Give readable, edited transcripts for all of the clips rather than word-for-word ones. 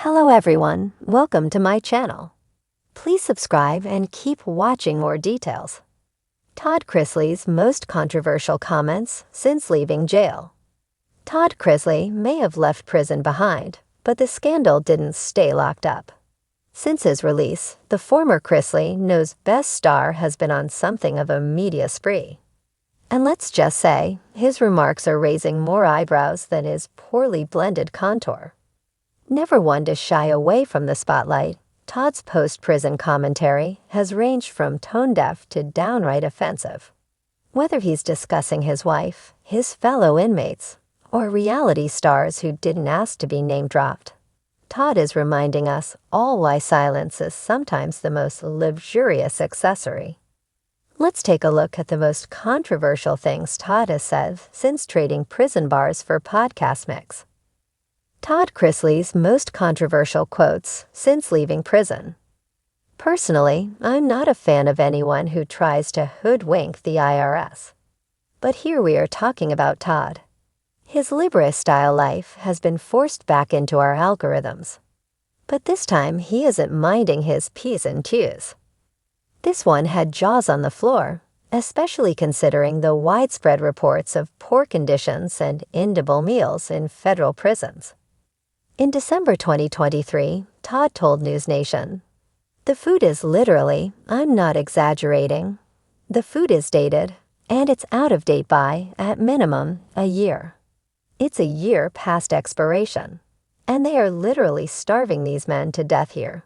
Hello everyone, welcome to my channel. Please subscribe and keep watching more details. Todd Chrisley's most controversial comments since leaving jail. Todd Chrisley may have left prison behind, but the scandal didn't stay locked up. Since his release, the former Chrisley knows best star has been on something of a media spree. And let's just say, his remarks are raising more eyebrows than his poorly blended contour. Never one to shy away from the spotlight, Todd's post-prison commentary has ranged from tone-deaf to downright offensive. Whether he's discussing his wife, his fellow inmates, or reality stars who didn't ask to be name-dropped, Todd is reminding us all why silence is sometimes the most luxurious accessory. Let's take a look at the most controversial things Todd has said since trading prison bars for podcast mix. Todd Chrisley's most controversial quotes since leaving prison. Personally, I'm not a fan of anyone who tries to hoodwink the IRS. But here we are talking about Todd. His Libra-style life has been forced back into our algorithms. But this time, he isn't minding his P's and Q's. This one had jaws on the floor, especially considering the widespread reports of poor conditions and inedible meals in federal prisons. In December 2023, Todd told News Nation, "The food is literally, I'm not exaggerating, the food is dated, and it's out of date by, at minimum, a year. It's a year past expiration, and they are literally starving these men to death here.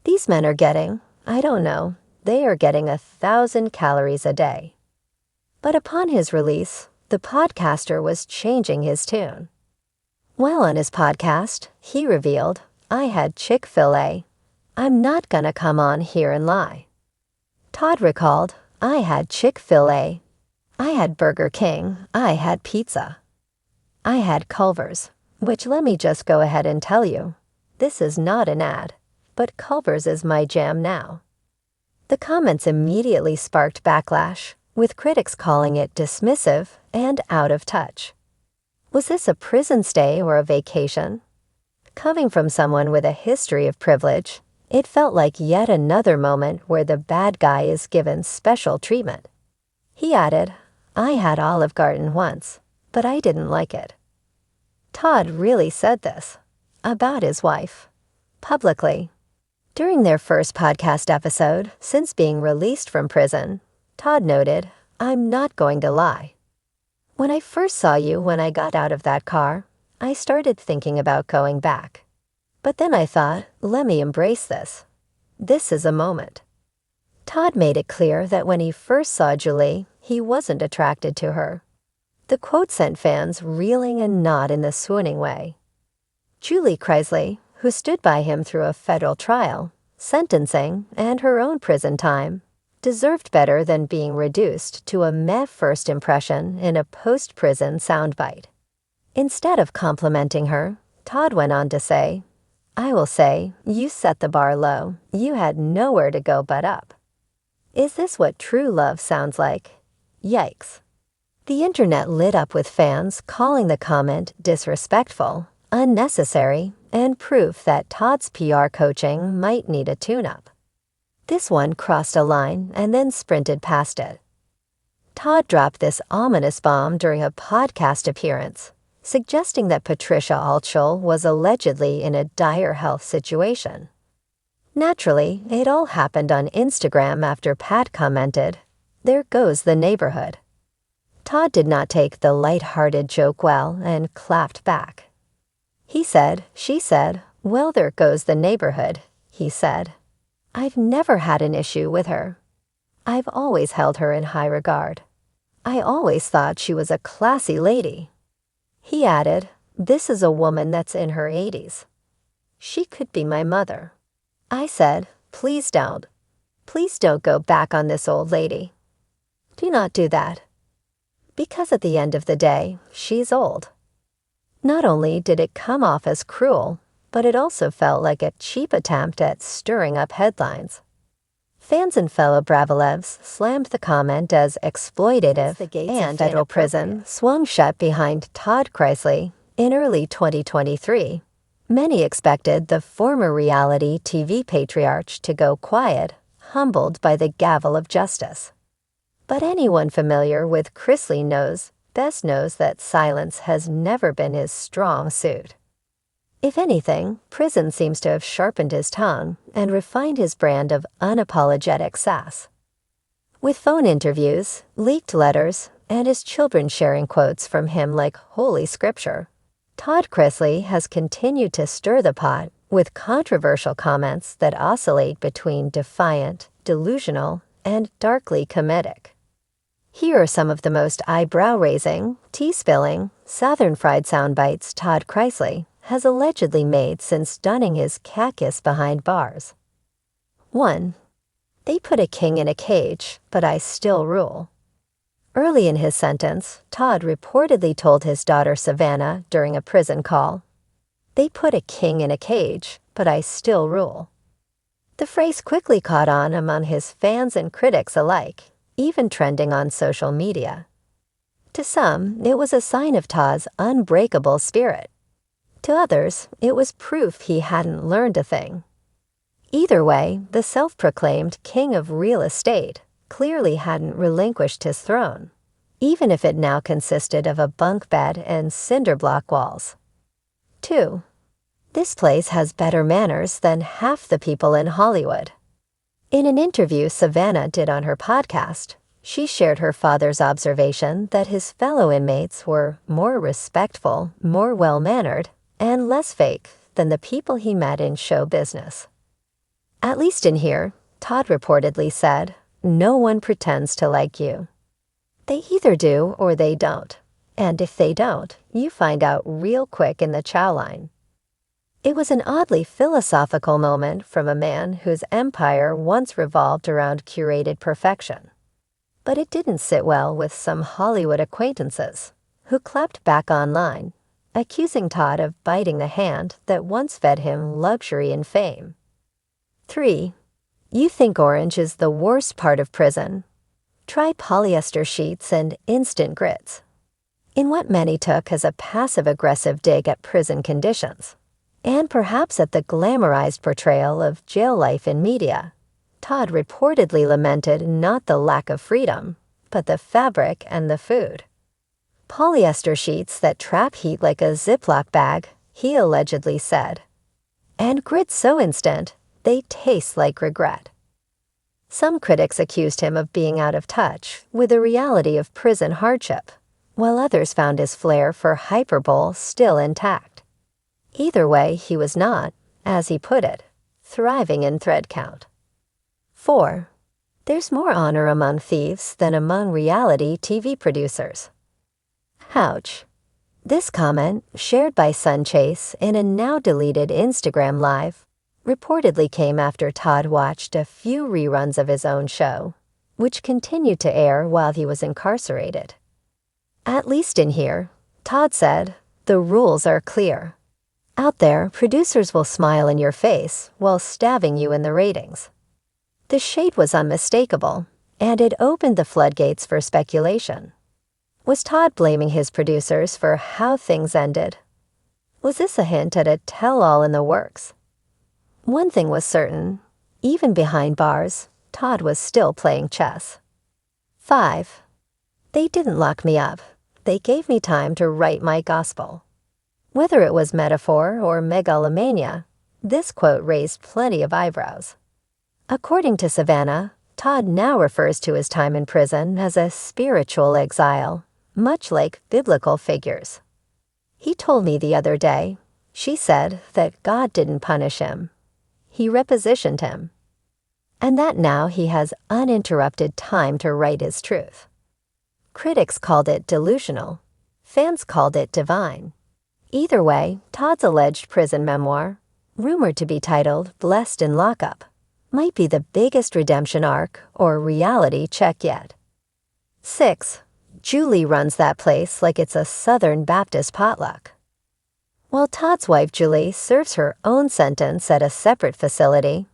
These men are getting, I don't know, they are getting 1,000 calories a day." But upon his release, the podcaster was changing his tune. While on his podcast, he revealed, "I had Chick-fil-A. I'm not gonna come on here and lie." Todd recalled, "I had Chick-fil-A. I had Burger King. I had pizza. I had Culver's," which let me just go ahead and tell you, this is not an ad, but Culver's is my jam now. The comments immediately sparked backlash, with critics calling it dismissive and out of touch. Was this a prison stay or a vacation? Coming from someone with a history of privilege, it felt like yet another moment where the bad guy is given special treatment. He added, "I had Olive Garden once, but I didn't like it." Todd really said this about his wife, publicly. During their first podcast episode since being released from prison, Todd noted, "I'm not going to lie. When I first saw you when I got out of that car, I started thinking about going back. But then I thought, let me embrace this. This is a moment." Todd made it clear that when he first saw Julie, he wasn't attracted to her. The quote sent fans reeling and not in the swooning way. Julie Chrisley, who stood by him through a federal trial, sentencing, and her own prison time, deserved better than being reduced to a meh first impression in a post-prison soundbite. Instead of complimenting her, Todd went on to say, "I will say, you set the bar low. You had nowhere to go but up. Is this what true love sounds like? Yikes." The internet lit up with fans calling the comment disrespectful, unnecessary, and proof that Todd's PR coaching might need a tune-up. This one crossed a line and then sprinted past it. Todd dropped this ominous bomb during a podcast appearance, suggesting that Patricia Altschul was allegedly in a dire health situation. Naturally, it all happened on Instagram after Pat commented, "There goes the neighborhood." Todd did not take the light-hearted joke well and clapped back. He said, she said, "Well, there goes the neighborhood," he said. "I've never had an issue with her. I've always held her in high regard. I always thought she was a classy lady." He added, "This is a woman that's in her 80s. She could be my mother." I said, "Please don't. Please don't go back on this old lady. Do not do that. Because at the end of the day, she's old." Not only did it come off as cruel, but it also felt like a cheap attempt at stirring up headlines. Fans and fellow Bravilevs slammed the comment as exploitative, and federal prison swung shut behind Todd Chrisley in early 2023, Many expected the former reality TV patriarch to go quiet, humbled by the gavel of justice. But anyone familiar with Chrisley best knows that silence has never been his strong suit. If anything, prison seems to have sharpened his tongue and refined his brand of unapologetic sass. With phone interviews, leaked letters, and his children sharing quotes from him like Holy Scripture, Todd Chrisley has continued to stir the pot with controversial comments that oscillate between defiant, delusional, and darkly comedic. Here are some of the most eyebrow-raising, tea-spilling, Southern-fried soundbites Todd Chrisley has allegedly made since donning his cactus behind bars. 1. They put a king in a cage, but I still rule. Early in his sentence, Todd reportedly told his daughter Savannah during a prison call, "They put a king in a cage, but I still rule." The phrase quickly caught on among his fans and critics alike, even trending on social media. To some, it was a sign of Todd's unbreakable spirit. To others, it was proof he hadn't learned a thing. Either way, the self-proclaimed king of real estate clearly hadn't relinquished his throne, even if it now consisted of a bunk bed and cinder block walls. 2. This place has better manners than half the people in Hollywood. In an interview Savannah did on her podcast, she shared her father's observation that his fellow inmates were more respectful, more well-mannered, and less fake than the people he met in show business. At least in here, Todd reportedly said, "No one pretends to like you. They either do or they don't, and if they don't, you find out real quick in the chow line." It was an oddly philosophical moment from a man whose empire once revolved around curated perfection. But it didn't sit well with some Hollywood acquaintances, who clapped back online, accusing Todd of biting the hand that once fed him luxury and fame. 3. You think orange is the worst part of prison? Try polyester sheets and instant grits. In what many took as a passive-aggressive dig at prison conditions, and perhaps at the glamorized portrayal of jail life in media, Todd reportedly lamented not the lack of freedom, but the fabric and the food. Polyester sheets that trap heat like a Ziploc bag, he allegedly said. And grits so instant, they taste like regret. Some critics accused him of being out of touch with the reality of prison hardship, while others found his flair for hyperbole still intact. Either way, he was not, as he put it, thriving in thread count. 4. There's more honor among thieves than among reality TV producers. Ouch. This comment, shared by Sunchase in a now-deleted Instagram Live, reportedly came after Todd watched a few reruns of his own show, which continued to air while he was incarcerated. At least in here, Todd said, the rules are clear. Out there, producers will smile in your face while stabbing you in the ratings. The shade was unmistakable, and it opened the floodgates for speculation. Was Todd blaming his producers for how things ended? Was this a hint at a tell-all in the works? One thing was certain, even behind bars, Todd was still playing chess. 5. They didn't lock me up. They gave me time to write my gospel. Whether it was metaphor or megalomania, this quote raised plenty of eyebrows. According to Savannah, Todd now refers to his time in prison as a spiritual exile, much like biblical figures. He told me the other day, she said, that God didn't punish him. He repositioned him. And that now he has uninterrupted time to write his truth. Critics called it delusional. Fans called it divine. Either way, Todd's alleged prison memoir, rumored to be titled Blessed in Lockup, might be the biggest redemption arc or reality check yet. 6. Julie runs that place like it's a Southern Baptist potluck. While Todd's wife Julie serves her own sentence at a separate facility,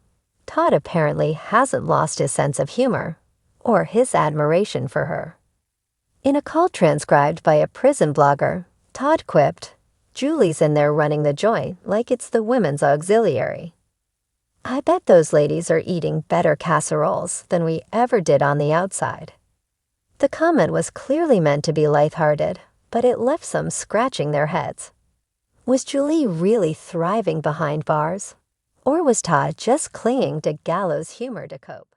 Todd apparently hasn't lost his sense of humor or his admiration for her. In a call transcribed by a prison blogger, Todd quipped, Julie's in there running the joint like it's the women's auxiliary. I bet those ladies are eating better casseroles than we ever did on the outside. The comment was clearly meant to be lighthearted, but it left some scratching their heads. Was Julie really thriving behind bars? Or was Todd just clinging to gallows humor to cope?